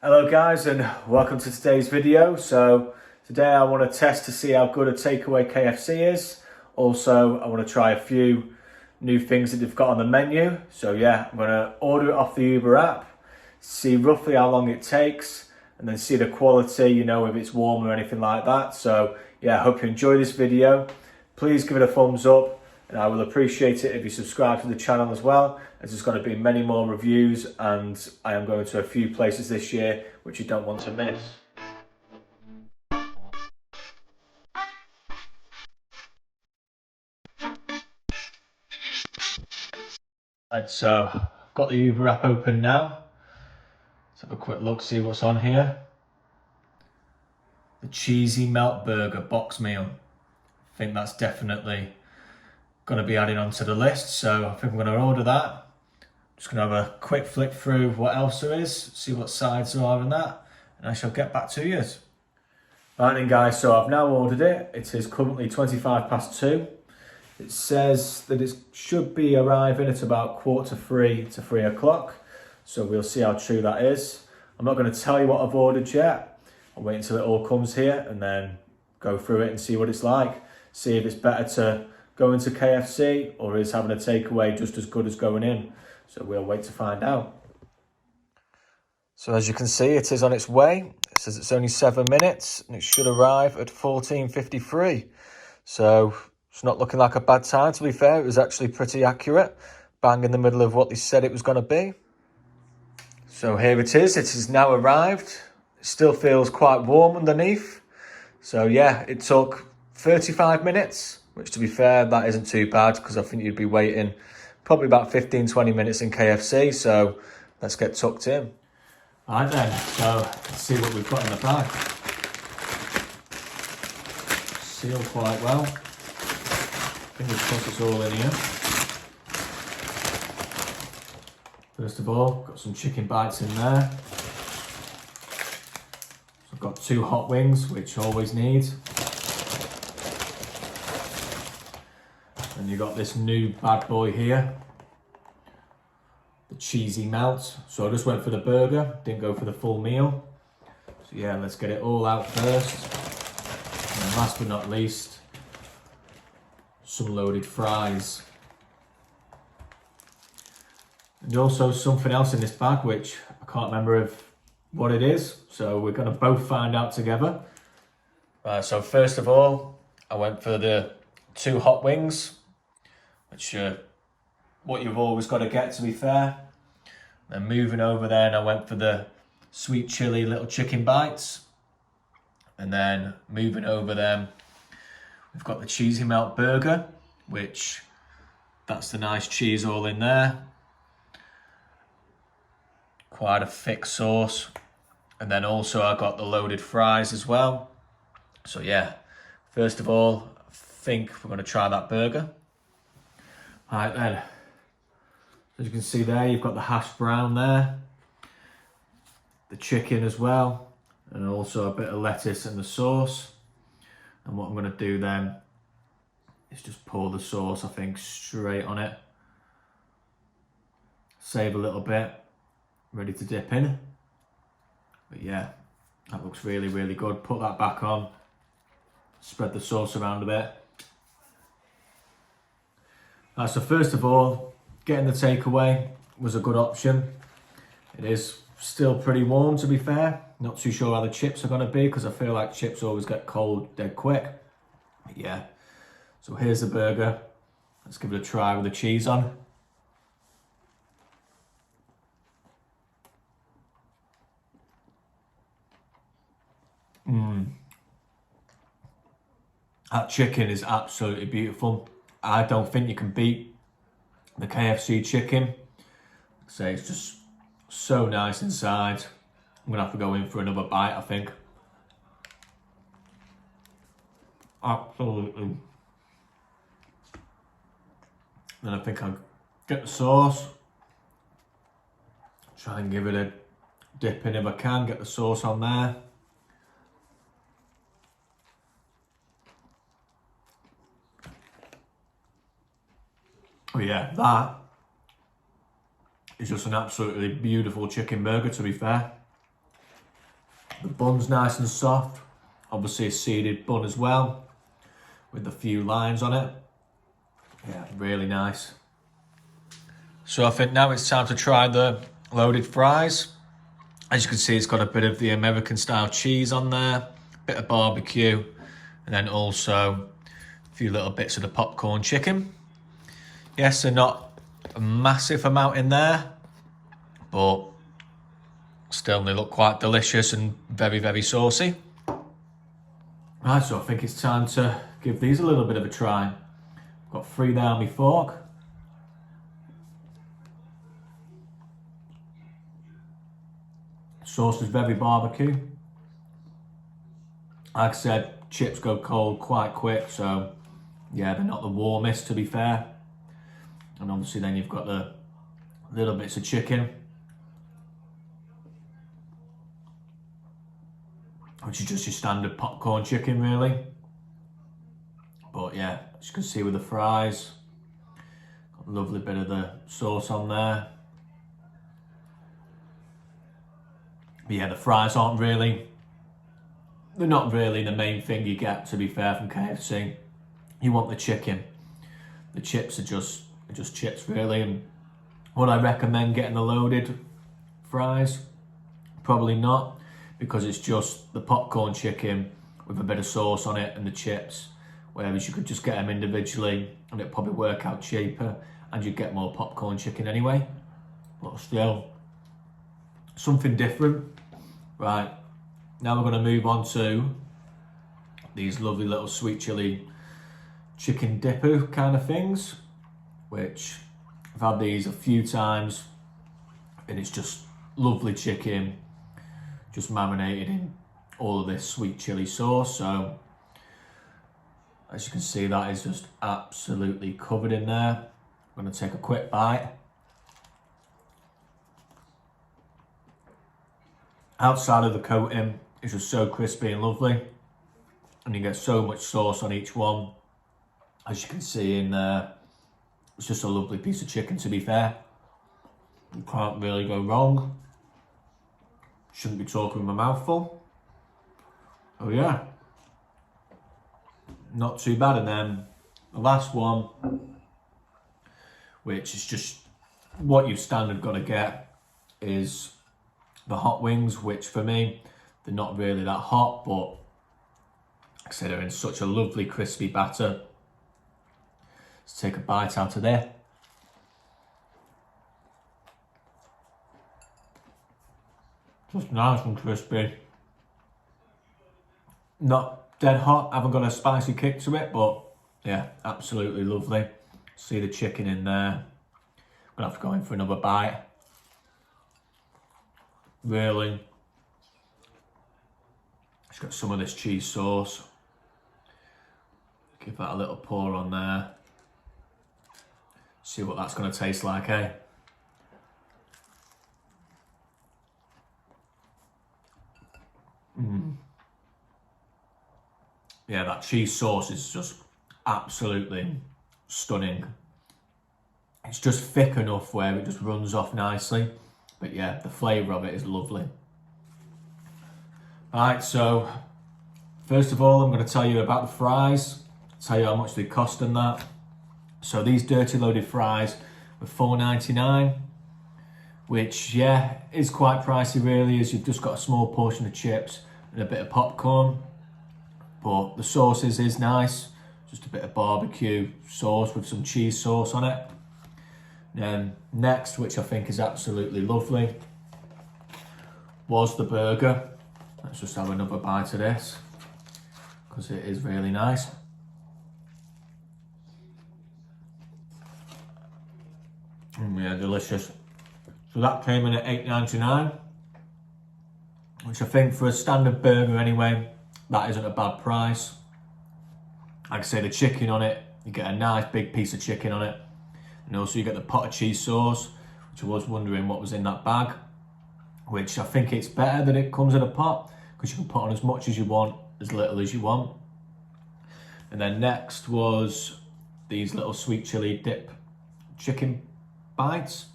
Hello guys and welcome to today's video. So today I want to test to see how good a takeaway KFC is. Also I want to try a few new things that they've got on the menu. So yeah, I'm going to order it off the Uber app, see roughly how long it takes, and then see the quality, you know, if it's warm or anything like that. So yeah, I hope you enjoy this video. Please give it a thumbs up. And I will appreciate it if you subscribe to the channel as well, as there's going to be many more reviews and I am going to a few places this year which you don't want to miss. Right, so I've got the Uber app open now. Let's have a quick look, see what's on here. The cheesy melt burger box meal. I think that's definitely going to be added onto the list, so I think I'm going to order that. Just going to have a quick flick through what else there is, see what sides there are in that, and I shall get back to you. Right then guys, so I've now ordered it. It is currently 2:25. It says that it should be arriving at about 2:45 to 3 o'clock. So we'll see how true that is. I'm not going to tell you what I've ordered yet. I'll wait until it all comes here and then go through it and see what it's like. See if it's better to go into KFC or is having a takeaway just as good as going in. So we'll wait to find out. So as you can see, it is on its way. It says it's only 7 minutes and it should arrive at 14:53. So it's not looking like a bad time, to be fair. It was actually pretty accurate. Bang in the middle of what they said it was going to be. So here it is. It has now arrived. It still feels quite warm underneath. So yeah, it took 35 minutes, which to be fair, that isn't too bad because I think you'd be waiting probably about 15-20 minutes in KFC. So let's get tucked in. All right then, so let's see what we've got in the bag. Sealed quite well. Fingers crossed it's all in here. First of all, got some chicken bites in there. So I've got 2 hot wings, which always need. And you got this new bad boy here, the cheesy melt. So I just went for the burger, didn't go for the full meal. So yeah, let's get it all out first. And last but not least, some loaded fries. And also something else in this bag, which I can't remember what it is. So we're gonna both find out together. Right, so first of all, I went for the 2 hot wings, which what you've always got to get, to be fair. Then moving over then, I went for the sweet chili little chicken bites. And then moving over them, we've got the cheesy melt burger, which that's the nice cheese all in there. Quite a thick sauce. And then also I got the loaded fries as well. So yeah, first of all, I think we're going to try that burger. All right then, as you can see there, you've got the hash brown there, the chicken as well, and also a bit of lettuce and the sauce. And what I'm going to do then is just pour the sauce, I think, straight on it. Save a little bit, ready to dip in. But yeah, that looks really, really good. Put that back on, spread the sauce around a bit. So first of all, getting the takeaway was a good option. It is still pretty warm, to be fair. Not too sure how the chips are going to be because I feel like chips always get cold dead quick. But yeah, so here's the burger. Let's give it a try with the cheese on. That chicken is absolutely beautiful. I don't think you can beat the KFC chicken. Say it's just so nice inside. I'm gonna have to go in for another bite, I think. Absolutely. Then I think I'll get the sauce. Try and give it a dip in if I can, get the sauce on there. Oh yeah, that is just an absolutely beautiful chicken burger, to be fair. The bun's nice and soft. Obviously a seeded bun as well, with a few lines on it. Yeah, really nice. So I think now it's time to try the loaded fries. As you can see, it's got a bit of the American style cheese on there, bit of barbecue, and then also a few little bits of the popcorn chicken. Yes, they're not a massive amount in there, but still they look quite delicious and very, very saucy. Right, so I think it's time to give these a little bit of a try. I've got 3 there on my fork. Sauce is very barbecue. Like I said, chips go cold quite quick, so yeah, they're not the warmest, to be fair. And obviously then you've got the little bits of chicken, which is just your standard popcorn chicken, really. But yeah, as you can see with the fries, got a lovely bit of the sauce on there. But yeah, the fries aren't really, they're not really the main thing you get, to be fair, from KFC. You want the chicken. The chips are just chips, really. And would I recommend getting the loaded fries? Probably not, because it's just the popcorn chicken with a bit of sauce on it and the chips. Whereas you could just get them individually and it'd probably work out cheaper and you'd get more popcorn chicken anyway. But still, something different. Right, now we're going to move on to these lovely little sweet chili chicken dipper kind of things, which I've had these a few times, and it's just lovely chicken, just marinated in all of this sweet chili sauce. So as you can see, that is just absolutely covered in there. I'm going to take a quick bite. Outside of the coating, it's just so crispy and lovely, and you get so much sauce on each one. As you can see in there, it's just a lovely piece of chicken, to be fair. You can't really go wrong. Shouldn't be talking with my mouth full. Oh yeah, not too bad. And then the last one, which is just what you've standard got to get, is the hot wings, which for me, they're not really that hot, but like I said, they're in such a lovely crispy batter. Let's take a bite out of there. Just nice and crispy. Not dead hot, haven't got a spicy kick to it, but yeah, absolutely lovely. See the chicken in there. I'm gonna have to go in for another bite. Really, just got some of this cheese sauce. Give that a little pour on there. See what that's going to taste like, eh? Yeah, that cheese sauce is just absolutely stunning. It's just thick enough where it just runs off nicely. But yeah, the flavour of it is lovely. Alright, so first of all, I'm going to tell you about the fries. Tell you how much they cost and that. So these dirty loaded fries were $4.99, which yeah, is quite pricey really, as you've just got a small portion of chips and a bit of popcorn. But the sauces is nice, just a bit of barbecue sauce with some cheese sauce on it. And next, which I think is absolutely lovely, was the burger. Let's just have another bite of this, because it is really nice. Yeah, delicious. So that came in at $8.99, which I think for a standard burger anyway, that isn't a bad price. Like I say, the chicken on it, you get a nice big piece of chicken on it. And also you get the pot of cheese sauce, which I was wondering what was in that bag, which I think it's better that it comes in a pot, because you can put on as much as you want, as little as you want. And then next was these little sweet chili dip chicken bites,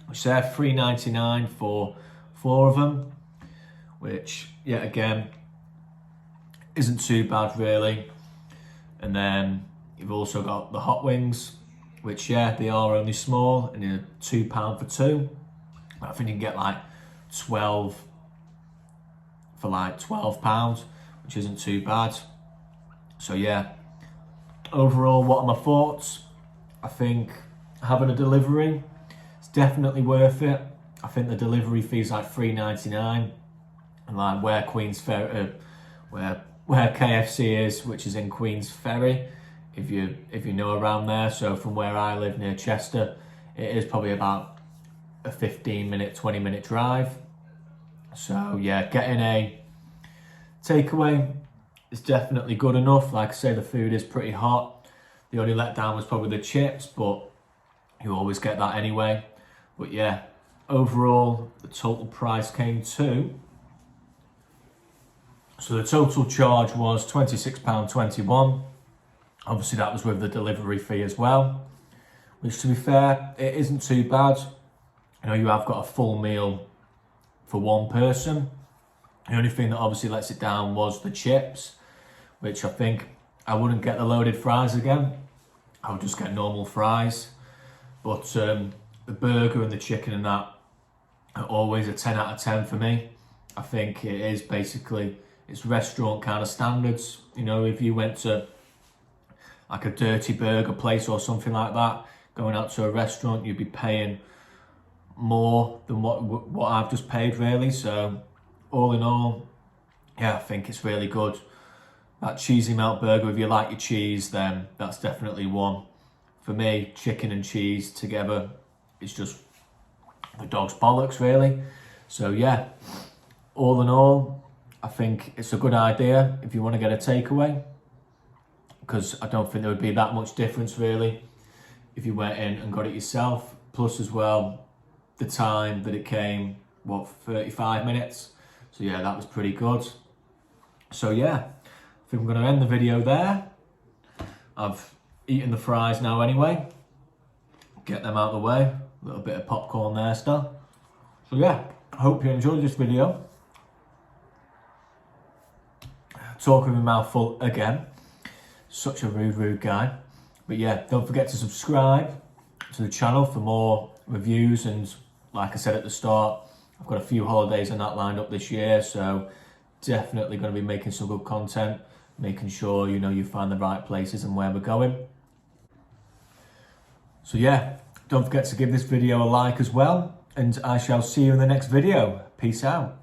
which they're $3.99 for 4 of them, which yet again isn't too bad really. And then you've also got the hot wings, which yeah, they are only small and they're £2 for two. I think you can get like 12 for like £12, which isn't too bad. So yeah, overall, what are my thoughts? I think having a delivery, it's definitely worth it. I think the delivery fee is like £3.99, and like where Queen's Ferry, where KFC is, which is in Queen's Ferry, if you know around there. So from where I live near Chester, it is probably about a 15-minute, 20-minute drive. So yeah, getting a takeaway is definitely good enough. Like I say, the food is pretty hot. The only letdown was probably the chips, but you always get that anyway. But yeah, overall, the total price came to... So the total charge was £26.21. Obviously that was with the delivery fee as well, which to be fair, it isn't too bad. You know, you have got a full meal for one person. The only thing that obviously lets it down was the chips, which I think I wouldn't get the loaded fries again. I would just get normal fries. But the burger and the chicken and that are always a 10 out of 10 for me. I think it is basically, it's restaurant kind of standards. You know, if you went to like a dirty burger place or something like that, going out to a restaurant, you'd be paying more than what I've just paid really. So all in all, yeah, I think it's really good. That cheesy melt burger, if you like your cheese, then that's definitely one. For me, chicken and cheese together, it's just the dog's bollocks really. So yeah, all in all, I think it's a good idea if you want to get a takeaway, because I don't think there would be that much difference really if you went in and got it yourself. Plus as well, the time that it came, what, 35 minutes? So yeah, that was pretty good. So yeah, I think I'm going to end the video there. I've eaten the fries now anyway. Get them out of the way. A little bit of popcorn there still. So yeah, I hope you enjoyed this video. Talking with my mouth full again. Such a rude guy. But yeah, don't forget to subscribe to the channel for more reviews, and like I said at the start, I've got a few holidays and that lined up this year, so definitely going to be making some good content, making sure you find the right places and where we're going. So yeah, don't forget to give this video a like as well, and I shall see you in the next video. Peace out.